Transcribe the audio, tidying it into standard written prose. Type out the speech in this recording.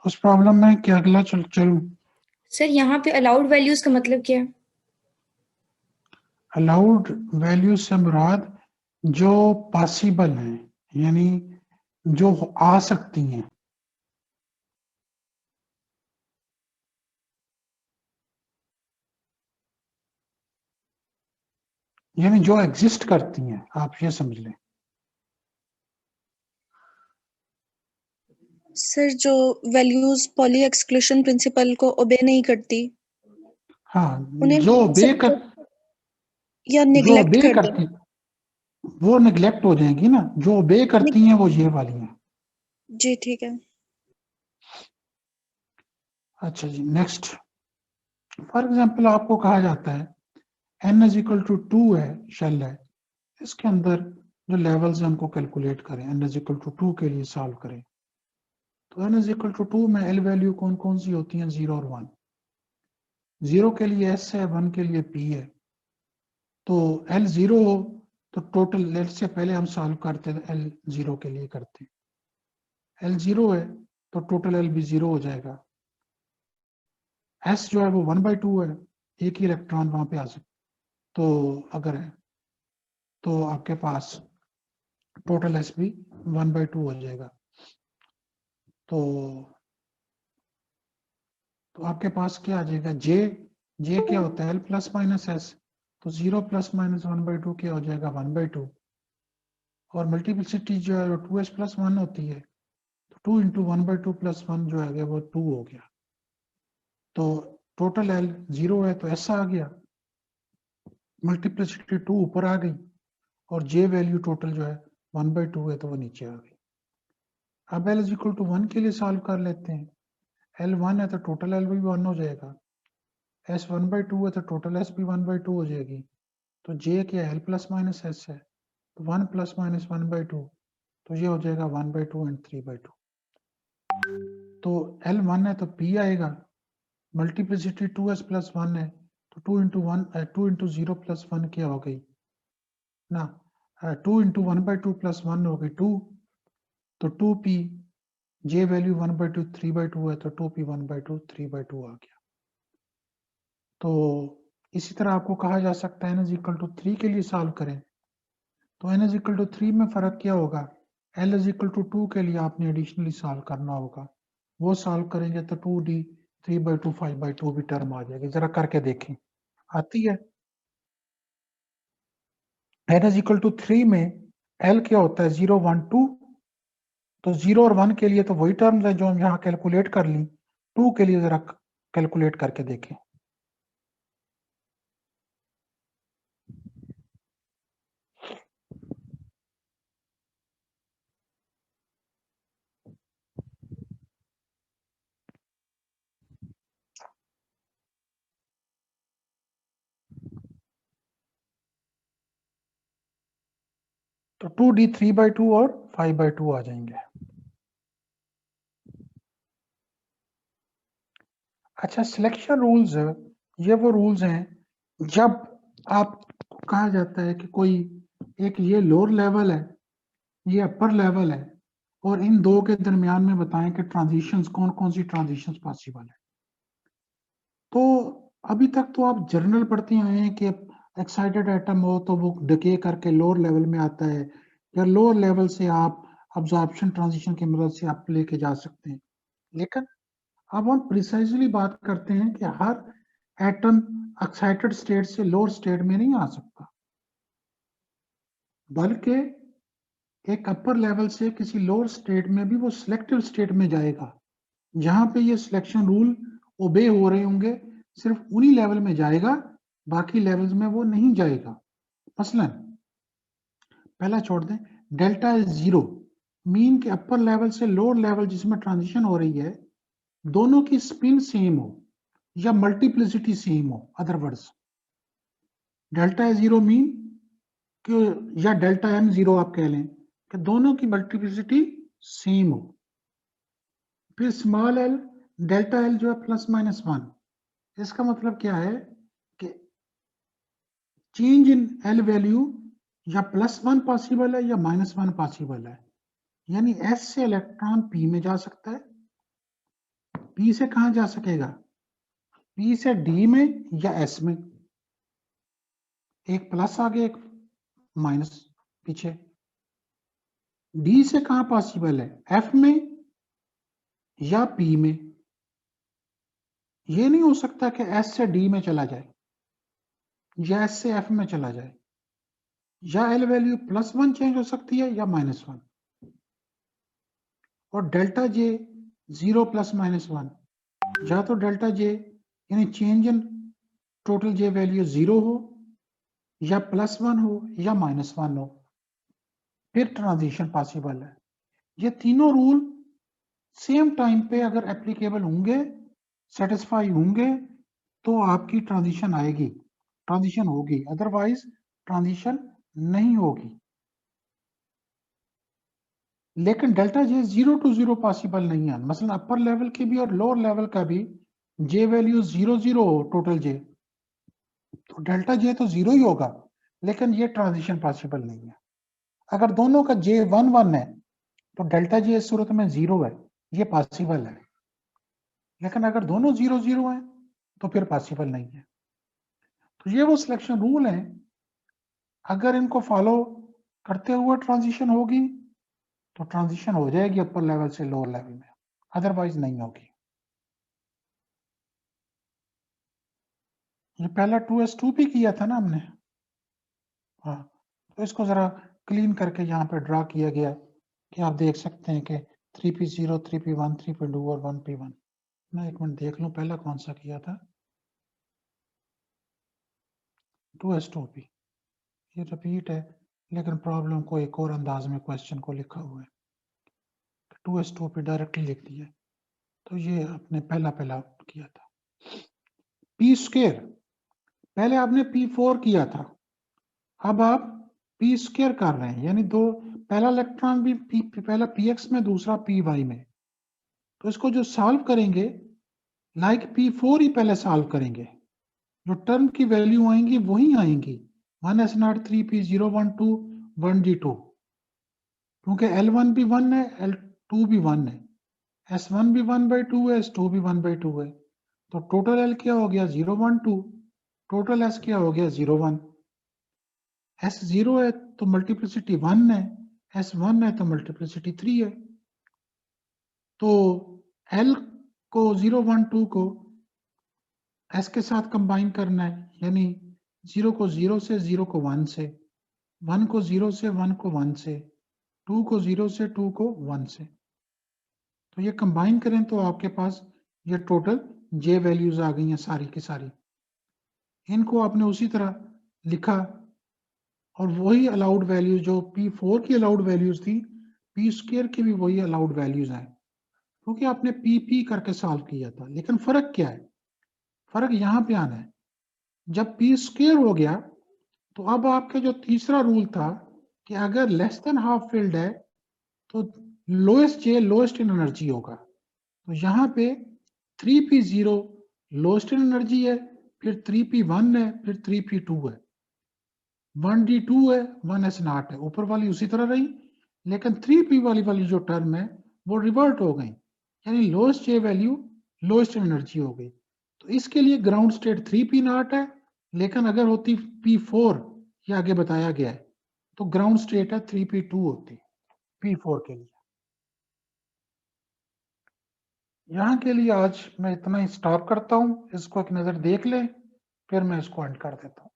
उस प्रॉब्लम में क्या अगला चलूं? सर यहाँ पे अलाउड वैल्यूज का मतलब क्या है? अलाउड वैल्यू से मुराद जो पॉसिबल है, यानी जो आ सकती हैं, यानी जो एग्जिस्ट करती हैं, आप ये समझ लें। सर जो वैल्यूज पॉली एक्सक्लूशन प्रिंसिपल को ओबे नहीं करती हाँ, उन्हें जो बे कर या जो निग्लेक्ट बे कर दे। करती वो निगलेक्ट हो जाएगी ना, जो बे करती हैं वो ये वाली हैं। जी ठीक है। अच्छा जी, नेक्स्ट। फॉर एग्जाम्पल आपको कहा जाता है n इज इक्वल टू 2 है, शेल है, इसके अंदर जो लेवल्स हैं उनको कैलकुलेट करें, n इज इक्वल टू 2 के लिए सॉल्व करें। तो n इज इक्वल टू 2 में l वैल्यू कौन कौन सी होती हैं? 0 और 1। 0 के लिए s है, 1 के लिए p है। तो l 0 हो तो टोटल, लेट से पहले हम सॉल्व करते हैं l 0 के लिए करते हैं। l 0 है तो टोटल l भी 0 हो जाएगा। s जो है वो 1/2 है, एक ही इलेक्ट्रॉन वहां पे आ सकता, तो अगर है तो आपके पास टोटल एस भी 1/2 हो जाएगा। तो आपके पास क्या आ जाएगा? जे क्या होता है? L plus minus S. तो 0 प्लस माइनस 1/2 क्या हो जाएगा? 1/2। और मल्टीप्लिसिटी जो है वो 2s प्लस 1 होती है, तो 2 इंटू 1/2 प्लस 1 जो है वो 2 हो गया। तो टोटल एल 0 है तो एस आ गया, मल्टीप्लिसिटी 2 ऊपर आ गई, और जे वैल्यू टोटल जो है 1/2 है तो वो नीचे आ गई। अब एल इज इक्वल टू 1 के लिए सॉल्व कर लेते हैं। एल 1 है तो टोटल एल भी 1 हो जाएगा, एस 1/2 है तो टोटल एस भी 1/2 हो जाएगी। तो जे क्या है? एल प्लस माइनस एस है, तो 1 प्लस माइनस 1/2, तो ये हो जाएगा 1/2 एंड 3/2। तो एल 1 है तो पी आएगा, मल्टीप्लिसिटी 2s प्लस 1 है, तो 2 इंटू 1 2 इंटू 0 प्लस 1 क्या हो गई ना, 2 इंटू 1/2 प्लस 1 हो गई 2, तो 2p। जे वैल्यू 1/2 3/2 है, तो 2p 1/2 3/2 आ गया। तो इसी तरह आपको कहा जा सकता है n इज इक्वल टू 3 के लिए सॉल्व करें। तो n इज इक्वल टू 3 में फर्क क्या होगा? l इज इक्वल टू 2 के लिए आपने एडिशनली सॉल्व करना होगा, वो सॉल्व करेंगे तो 2d 3/2 5/2 भी टर्म आ जाएगी। जरा करके देखें, आती है? n इज इक्वल टू 3 में l क्या होता है? 0 1 2। तो 0 और 1 के लिए तो वही टर्म्स है जो हम यहाँ कैलकुलेट कर ली, 2 के लिए जरा कैलकुलेट करके देखें। तो 2d 3/2 और 5/2 आ जाएंगे। अच्छा, सिलेक्शन रूल्स, ये वो रूल्स हैं जब आप कहा जाता है कि कोई एक ये लोअर लेवल है, ये अपर लेवल है, और इन दो के दरमियान में बताएं कि ट्रांजिशंस कौन कौन सी ट्रांजिशंस पॉसिबल है। तो अभी तक तो आप जर्नल पढ़ते आए हैं कि एक्साइटेड एटम हो तो वो डिके करके लोअर लेवल में आता है, या लोअर लेवल से आप अब्जॉर्प्शन ट्रांजिशन की मदद से आप लेके जा सकते हैं। लेकिन अब हम प्रिसाइजली बात करते हैं कि हर एटम एक्साइटेड स्टेट से लोअर स्टेट में नहीं आ सकता, बल्कि एक अपर लेवल से किसी लोअर स्टेट में भी वो सिलेक्टिव स्टेट में जाएगा, जहां पे ये सिलेक्शन रूल ओबे हो रहे होंगे, सिर्फ उन्हीं लेवल में जाएगा, बाकी लेवल्स में वो नहीं जाएगा। मसलन पहला छोड़ दें, डेल्टा इज 0 मीन के अपर लेवल से लोअर लेवल जिसमें ट्रांजिशन हो रही है, दोनों की स्पिन सेम हो या मल्टीप्लिसिटी सेम हो। अदर वर्ड्स, डेल्टा है 0 मीन कि, या डेल्टा m 0 आप कह लें कि दोनों की मल्टीप्लिसिटी सेम हो। फिर स्मॉल एल, डेल्टा एल जो है प्लस माइनस 1, इसका मतलब क्या है कि चेंज इन एल वैल्यू या +1 पॉसिबल है या -1 पॉसिबल है, यानी s से इलेक्ट्रॉन p में जा सकता है, P से कहां जा सकेगा? P से D में या S में, एक प्लस आगे एक माइनस पीछे। D से कहां पॉसिबल है? F में या P में। ये नहीं हो सकता कि S से D में चला जाए या S से F में चला जाए। या L वैल्यू +1 चेंज हो सकती है या -1, और डेल्टा J 0 ± 1, या तो डेल्टा J यानी change in total J value 0 हो, या +1 हो, या -1 हो, फिर ट्रांजिशन पॉसिबल है। ये तीनों रूल सेम टाइम पे अगर एप्लीकेबल होंगे, सेटिस्फाई होंगे, तो आपकी ट्रांजिशन आएगी, ट्रांजिशन होगी, अदरवाइज ट्रांजिशन नहीं होगी। लेकिन डेल्टा J 0 to 0 पॉसिबल नहीं है। मसलन अपर लेवल की भी और लोअर लेवल का भी J वैल्यू 0 0 हो टोटल J, तो डेल्टा J तो 0 ही होगा, लेकिन ये ट्रांजिशन पॉसिबल नहीं है। अगर दोनों का J 1 1 है तो डेल्टा J इस सूरत में 0 है, ये पॉसिबल है। लेकिन अगर दोनों 0 0 है तो फिर पॉसिबल नहीं है। तो ये वो सिलेक्शन रूल है, अगर इनको फॉलो करते हुए ट्रांजिशन होगी तो ट्रांजिशन हो जाएगी अपर लेवल से लोअर लेवल में, अदरवाइज नहीं होगी। ये पहला 2s2 भी किया था ना हमने। हाँ, तो इसको जरा क्लीन करके यहाँ पे ड्रा किया गया कि आप देख सकते हैं कि 3p0, 3p1, 3p2 और 1p1। मैं एक मिनट देख लूं पहला कौन सा किया था। 2s2p, ये रिपीट है, लेकिन प्रॉब्लम को एक और अंदाज में क्वेश्चन को लिखा हुआ है। 2s2p डायरेक्टली लिख दिया, तो ये आपने पहला किया था। p स्क्वायर पहले आपने p4 किया था, अब आप p स्क्वायर कर रहे हैं, यानी दो, पहला इलेक्ट्रॉन भी पहला px में, दूसरा py में। तो इसको जो सॉल्व करेंगे लाइक p4 ही पहले सॉल्व करेंगे, जो टर्म की वैल्यू आएंगी वही आएंगी, 1s0 3p0 1 2 1d2, क्योंकि L1 भी 1 है, L2 भी 1 है, S1 भी 1/2 है, S2 भी 1/2 है। तो टोटल L क्या हो गया? 0 1 2, टोटल S क्या हो गया? 0 1। S 0 है तो मल्टीप्लिसिटी 1 है, S 1 है तो मल्टीप्लिसिटी 3 है। तो L को 0 1 2 को S के साथ कंबाइन करना है, यानी 0 को 0 से, 0 को 1 से, 1 को 0 से, 1 को 1 से, 2 को 0 से, 2 को 1 से। तो ये कंबाइन करें तो आपके पास ये टोटल J वैल्यूज आ गई हैं सारी की सारी। इनको आपने उसी तरह लिखा, और वही अलाउड वैल्यूज जो P4 की अलाउड वैल्यूज थी, P स्क्वायर की भी वही अलाउड वैल्यूज हैं, क्योंकि आपने PP करके सॉल्व किया था। लेकिन फर्क क्या है? फर्क यहाँ पे आना है, जब P स्क्वायर हो गया तो अब आपके जो तीसरा रूल था कि अगर लेस देन हाफ फिल्ड है तो lowest J lowest in energy होगा। तो यहाँ पे 3p0 लोएस्ट इन एनर्जी है, फिर 3p1 है, फिर 3p2 है, 1d2 है, 1s0 है, ऊपर वाली उसी तरह रही, लेकिन 3p वाली जो टर्म है वो रिवर्ट हो गई, यानी lowest J value lowest in energy हो गई। तो इसके लिए ग्राउंड स्टेट 3p0 है, लेकिन अगर होती p4, ये आगे बताया गया है, तो ग्राउंड स्टेट है 3p2 होती p4 के लिए। यहाँ के लिए आज मैं इतना ही स्टॉप करता हूँ, इसको एक नज़र देख लें, फिर मैं इसको एंड कर देता हूँ।